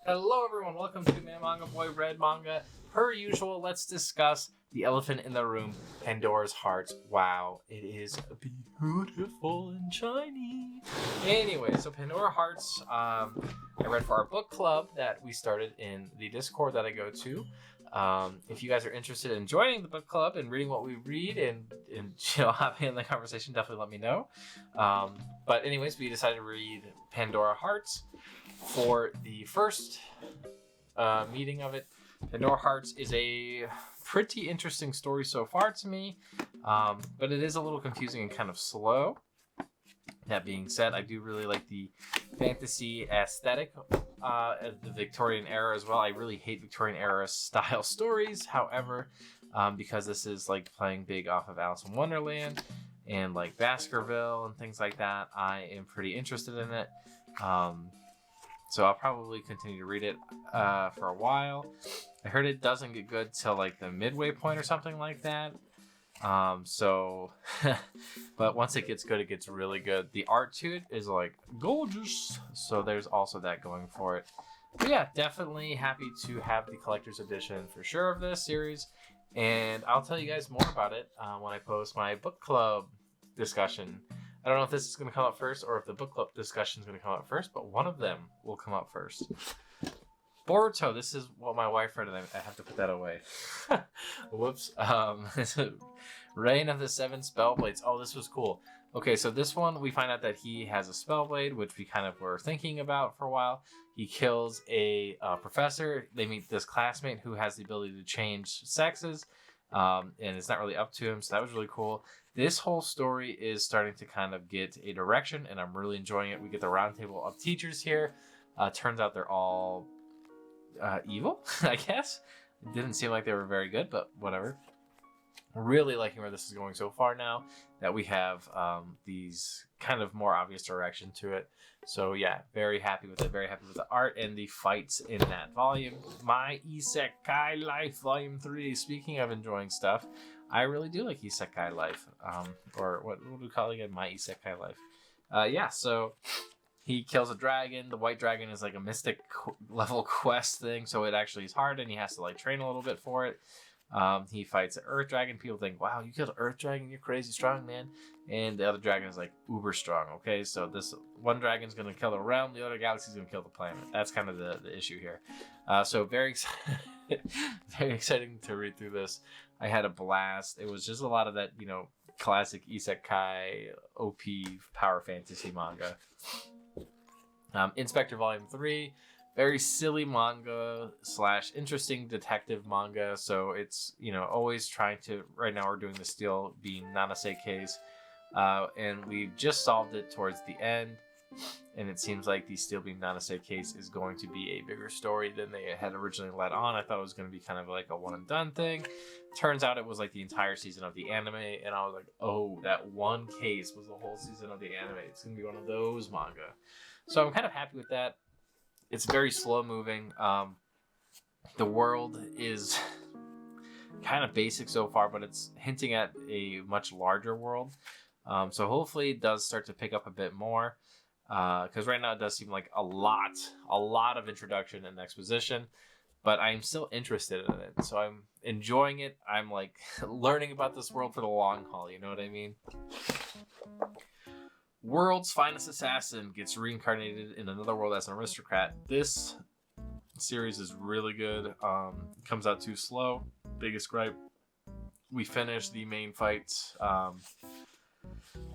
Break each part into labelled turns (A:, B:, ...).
A: Hello everyone, welcome to Manga Boy Red Manga. Per usual, let's discuss the elephant in the room, Pandora's Hearts. Wow, it is beautiful and shiny. Anyway, so Pandora Hearts, I read for our book club that we started in the Discord that I go to. If you guys are interested in joining the book club and reading what we read and having the conversation, definitely let me know. But anyways, we decided to read Pandora Hearts for the first meeting of it. Pandora Hearts is a pretty interesting story so far to me, but it is a little confusing and kind of slow. That being said, I do really like the fantasy aesthetic of the Victorian era as well. I really hate Victorian era style stories. However, because this is like playing big off of Alice in Wonderland and like Baskerville and things like that, I am pretty interested in it. So I'll probably continue to read it for a while. I heard it doesn't get good till like the midway point or something like that. But once it gets good, it gets really good. The art to it is like gorgeous. So there's also that going for it. But yeah, definitely happy to have the collector's edition for sure of this series. And I'll tell you guys more about it when I post my book club discussion. I don't know if this is going to come up first or if the book club discussion is going to come up first, but one of them will come up first. Boruto, this is what my wife read, and I have to put that away. Whoops. Reign of the Seven Spellblades. Oh, this was cool. Okay, so this one, we find out that he has a Spellblade, which we kind of were thinking about for a while. He kills a professor. They meet this classmate who has the ability to change sexes, and it's not really up to him, so that was really cool. This whole story is starting to kind of get a direction, and I'm really enjoying it. We get the roundtable of teachers here. Turns out they're all evil, I guess. It didn't seem like they were very good, but whatever. Really liking where this is going so far now that we have these kind of more obvious direction to it. So yeah, very happy with it. Very happy with the art and the fights in that volume. My Isekai Life Volume 3. Speaking of enjoying stuff, I really do like Isekai Life. Or what do we call it again? My Isekai Life. Yeah, so he kills a dragon. The white dragon is like a mystic level quest thing, so it actually is hard and he has to like train a little bit for it. He fights an earth dragon. People think, wow, you killed an earth dragon, you're crazy strong, man. And the other dragon is like uber strong. Okay, so this one dragon's gonna kill the realm, the other galaxy's gonna kill the planet. That's kind of the issue here. So very very exciting to read through this. I had a blast. It was just a lot of that, classic isekai OP power fantasy manga. Inspector Volume 3, very silly manga / interesting detective manga. So it's, always trying to, right now we're doing the Steel Beam Nanase case. And we've just solved it towards the end. And it seems like the Steel Beam Nanase case is going to be a bigger story than they had originally let on. I thought it was going to be kind of like a one and done thing. Turns out it was like the entire season of the anime. And I was like, oh, that one case was the whole season of the anime. It's going to be one of those manga. So I'm kind of happy with that. It's very slow moving. The world is kind of basic so far, but it's hinting at a much larger world. So hopefully it does start to pick up a bit more. Because right now it does seem like a lot of introduction and exposition, but I'm still interested in it. So I'm enjoying it. I'm like learning about this world for the long haul. You know what I mean? World's finest assassin gets reincarnated in another world as an aristocrat. This series is really good. Comes out too slow. Biggest gripe. We finished the main fights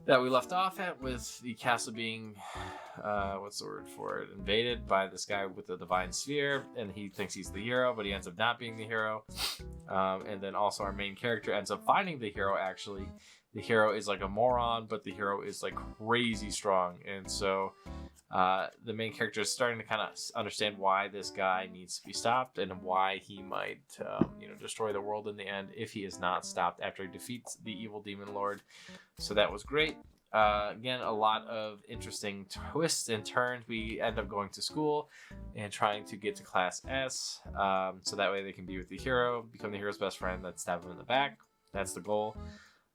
A: that we left off at, with the castle being, what's the word for it, invaded by this guy with the divine sphere, and he thinks he's the hero, but he ends up not being the hero. And then also our main character ends up finding the hero. Actually, the hero is like a moron, but the hero is like crazy strong. And so the main character is starting to kind of understand why this guy needs to be stopped and why he might destroy the world in the end if he is not stopped after he defeats the evil demon lord. So that was great. Again, a lot of interesting twists and turns. We end up going to school and trying to get to Class S, so that way they can be with the hero, become the hero's best friend, then stab him in the back. That's the goal.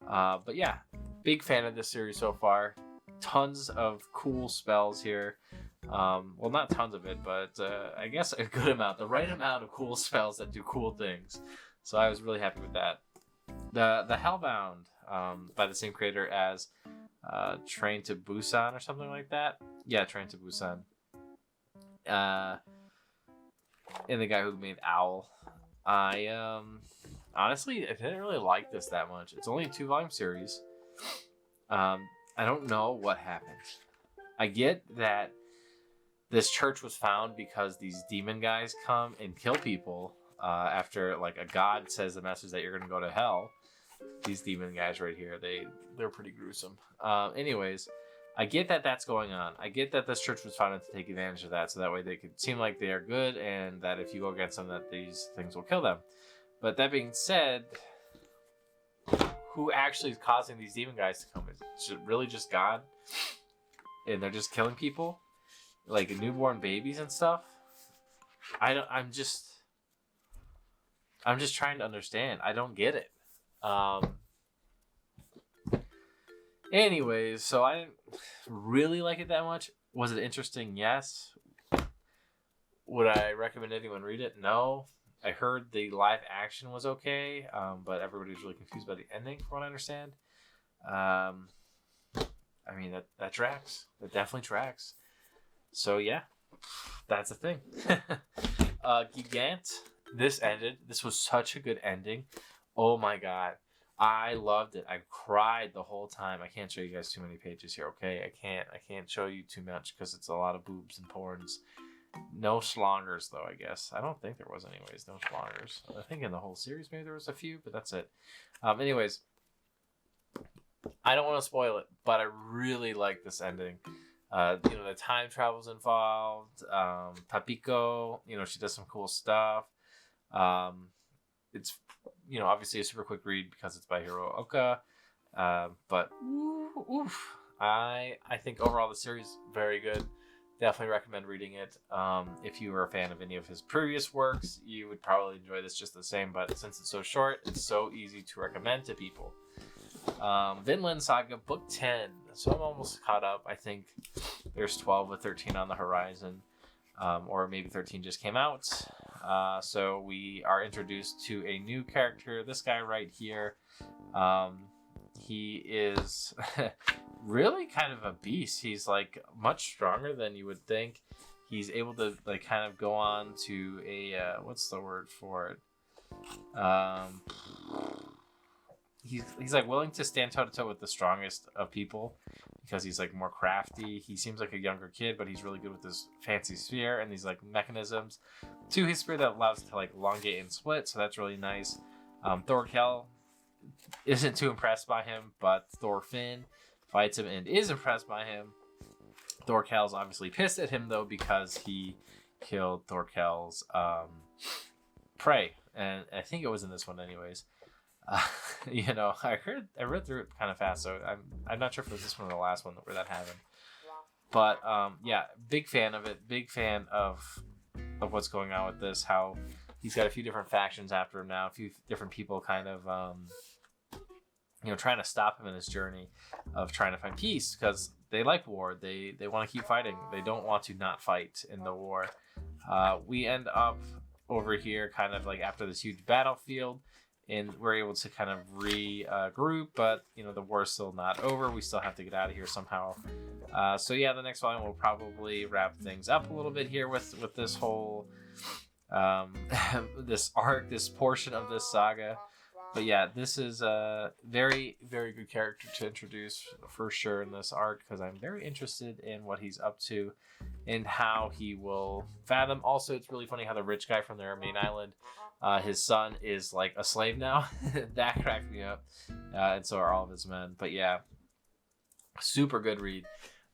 A: But yeah, big fan of this series so far. Tons of cool spells here. Well, not tons of it, but I guess a good amount, the right amount of cool spells that do cool things. So I was really happy with that. The hellbound, by the same creator as Train to Busan or something like that. Yeah, Train to Busan. And the guy who made Owl. I honestly, I didn't really like this that much. It's only a 2-volume series. I don't know what happened. I get that this church was found because these demon guys come and kill people after like a god says the message that you're going to go to hell. These demon guys right here, they're pretty gruesome. Anyways, I get that that's going on. I get that this church was founded to take advantage of that, so that way they could seem like they are good, and that if you go against them, that these things will kill them. But that being said, who actually is causing these demon guys to come? Is it really just God? And they're just killing people, like newborn babies and stuff. I'm just trying to understand. I don't get it. Anyways, so I didn't really like it that much. Was it interesting? Yes. Would I recommend anyone read it? No. I heard the live action was okay, but everybody was really confused by the ending, from what I understand. I mean, that tracks. That definitely tracks. So yeah, that's the thing. Gigant. This ended. This was such a good ending. Oh my god. I loved it. I cried the whole time. I can't show you guys too many pages here, okay? I can't show you too much because it's a lot of boobs and porns. No slongers, though, I guess. I don't think there was anyways. No slongers. I think in the whole series maybe there was a few, but that's it. Anyways, I don't want to spoil it, but I really like this ending. The time travel's involved. Papiko, she does some cool stuff. It's obviously a super quick read because it's by Hiro Oka. But I think overall the series very good. Definitely recommend reading it. If you were a fan of any of his previous works, you would probably enjoy this just the same. But since it's so short, it's so easy to recommend to people. Finland Saga Book 10. So I'm almost caught up. I think there's 12 or 13 on the horizon. Or maybe 13 just came out. So we are introduced to a new character. This guy right here. He is really kind of a beast. He's like much stronger than you would think. He's able to like kind of go on to a what's the word for it? He's like willing to stand toe to toe with the strongest of people because he's like more crafty. He seems like a younger kid, but he's really good with this fancy spear and these like mechanisms to his spear that allows it to like elongate and split. So that's really nice. Thorkel isn't too impressed by him, but Thorfinn fights him and is impressed by him. Thorkel's obviously pissed at him though because he killed Thorkel's prey, and I think it was in this one anyways. I read through it kind of fast, so I'm not sure if it was this one or the last one where that happened. But yeah, big fan of it. Big fan of what's going on with this. How he's got a few different factions after him now. A few different people kind of trying to stop him in his journey of trying to find peace because they like war. They want to keep fighting. They don't want to not fight in the war. We end up over here kind of like after this huge battlefield. And we're able to kind of regroup, but the war's still not over. We still have to get out of here somehow. So yeah, the next volume will probably wrap things up a little bit here with this whole this arc, this portion of this saga. But yeah, this is a very, very good character to introduce for sure in this arc because I'm very interested in what he's up to and how he will fathom. Also, it's really funny how the rich guy from their main island, his son is like a slave now. That cracked me up. And so are all of his men. But yeah, super good read.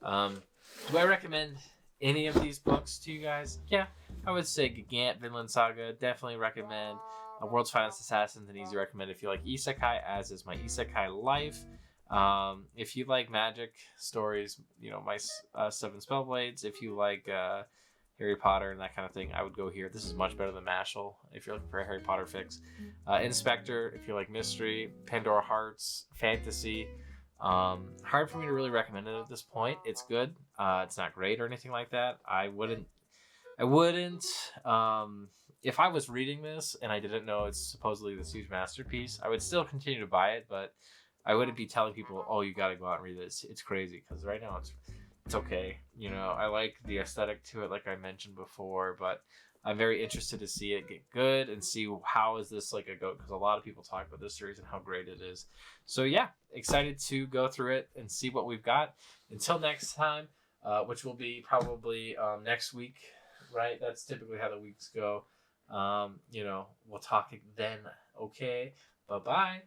A: Do I recommend any of these books to you guys? Yeah, I would say Gigant, Vinland Saga. Definitely recommend. World's Finest Assassins, an easy recommend if you like isekai, as is my isekai life. If you like magic stories, my 7 Spellblades. If you like Harry Potter and that kind of thing, I would go here. This is much better than Mashal if you're looking for a Harry Potter fix. Inspector, if you like mystery. Pandora Hearts, fantasy. Hard for me to really recommend it at this point. It's good. It's not great or anything like that. I wouldn't. If I was reading this and I didn't know it's supposedly this huge masterpiece, I would still continue to buy it, but I wouldn't be telling people, "Oh, you got to go out and read this." It's crazy because right now it's okay. You know, I like the aesthetic to it, like I mentioned before, but I'm very interested to see it get good and see how is this like a goat, because a lot of people talk about this series and how great it is. So yeah, excited to go through it and see what we've got. Until next time, which will be probably next week, right? That's typically how the weeks go. We'll talk then. Okay, bye bye.